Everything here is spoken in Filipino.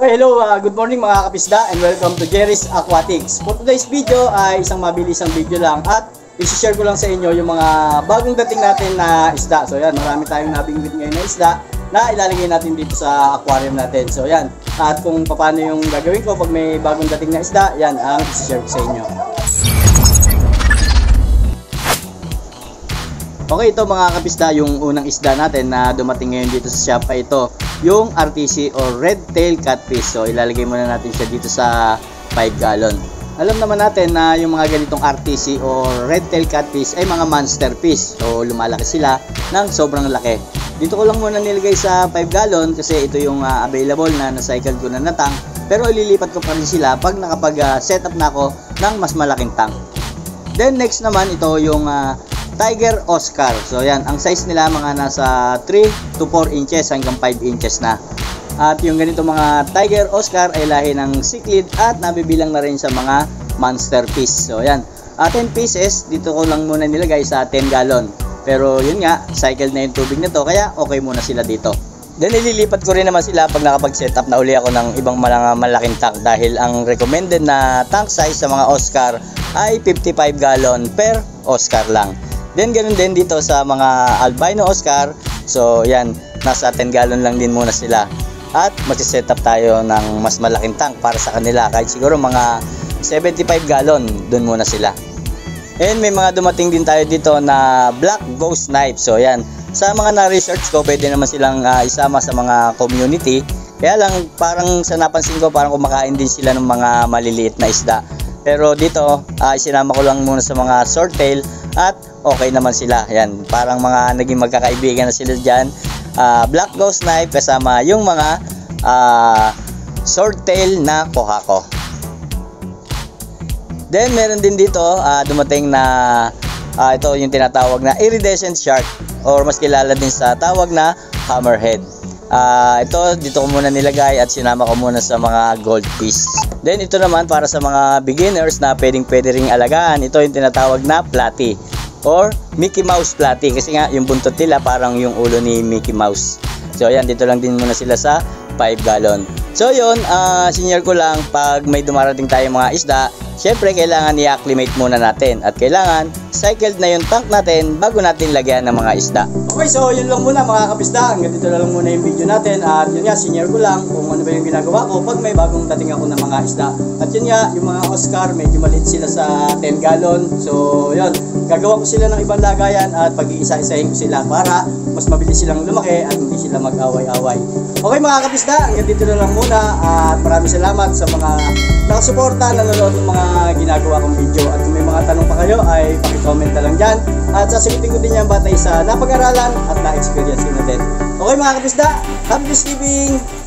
Okay, hello, good morning mga kapisda and welcome to Jerry's Aquatics. For today's video ay isang mabilisang video lang at i-share ko lang sa inyo yung mga bagong dating natin na isda. So yan, marami tayong nabingwit ngayon na isda na ilalagay natin dito sa aquarium natin. So yan, at kung paano yung gagawin ko pag may bagong dating na isda, yan ang i-share ko sa inyo. Okay, ito mga kapisda, yung unang isda natin na dumating ngayon dito sa shop ay ito, yung RTC or Red Tail Catfish. So ilalagay muna natin siya dito sa 5 gallon. Alam naman natin na yung mga ganitong RTC or Red Tail Catfish ay mga monster fish. So lumalaki sila ng sobrang laki. Dito ko lang muna nilagay sa 5 gallon kasi ito yung available na na-cycle ko na tank. Pero ililipat ko pa rin sila pag nakapag setup na ako ng mas malaking tank. Then next naman ito yung Tiger Oscar. So yan, ang size nila mga nasa 3 to 4 inches hanggang 5 inches na. At yung ganito mga Tiger Oscar ay lahi ng cichlid at nabibilang na rin sa mga monster fish. So yan, 10 pieces, dito ko lang muna nilagay sa 10 gallon. Pero yun nga, cycled na yung tubig nito kaya okay muna sila dito. Then ililipat ko rin naman sila pag nakapag-setup na uli ako ng ibang malaking tank dahil ang recommended na tank size sa mga Oscar ay 55 gallon per Oscar lang. Then ganun din dito sa mga albino Oscar. So yan, nasa 10 gallon lang din muna sila. At mag-setup tayo ng mas malaking tank para sa kanila. Kahit siguro mga 75 gallon, dun muna sila. And may mga dumating din tayo dito na Black Ghost Knife. So yan, sa mga na-research ko, pwede naman silang isama sa mga community. Kaya lang parang sa napansin ko, parang kumakain din sila ng mga maliliit na isda. Pero dito, isinama ko lang muna sa mga swordtail at okay naman sila. Yan, parang mga naging magkakaibigan na sila dyan. Black Ghost Knife kasama yung mga swordtail na kohako. Then meron din dito dumating na ito yung tinatawag na iridescent shark or mas kilala din sa tawag na hammerhead. Ito dito ko muna nilagay at sinama ko muna sa mga goldfish. Then ito naman para sa mga beginners na pwede ring alagaan, ito yung tinatawag na platy or Mickey Mouse platy kasi nga yung buntot nila parang yung ulo ni Mickey Mouse. So ayan, dito lang din muna sila sa 5 gallon. So yun, senior ko lang pag may dumarating tayong mga isda, syempre kailangan i-acclimate muna natin at kailangan cycled na yung tank natin bago natin lagyan ng mga isda. Okay, so yun lang muna mga kapisda, hanggang dito lang muna yung video natin at yun nga, senior ko lang kung ano ba yung ginagawa ko pag may bagong dating ako ng mga isda. At yun nga, yung mga Oscar medyo maliit sila sa 10 gallon. So yun, gagawa ko sila ng ibang lagayan at pag-iisa-isahin ko sila para mas mabilis silang lumaki at hindi sila mag-away-away. Okay mga kapisda, hanggang dito na lang muna at maraming salamat sa mga nakasuporta, nanonood ng mga ginagawa kong video. At kung may mga tanong pa kayo ay paki-comment na lang dyan at sasagutin ko din yan batay sa napag-aralan at na-experience ko na din. Okay mga kapisda, happy Thanksgiving!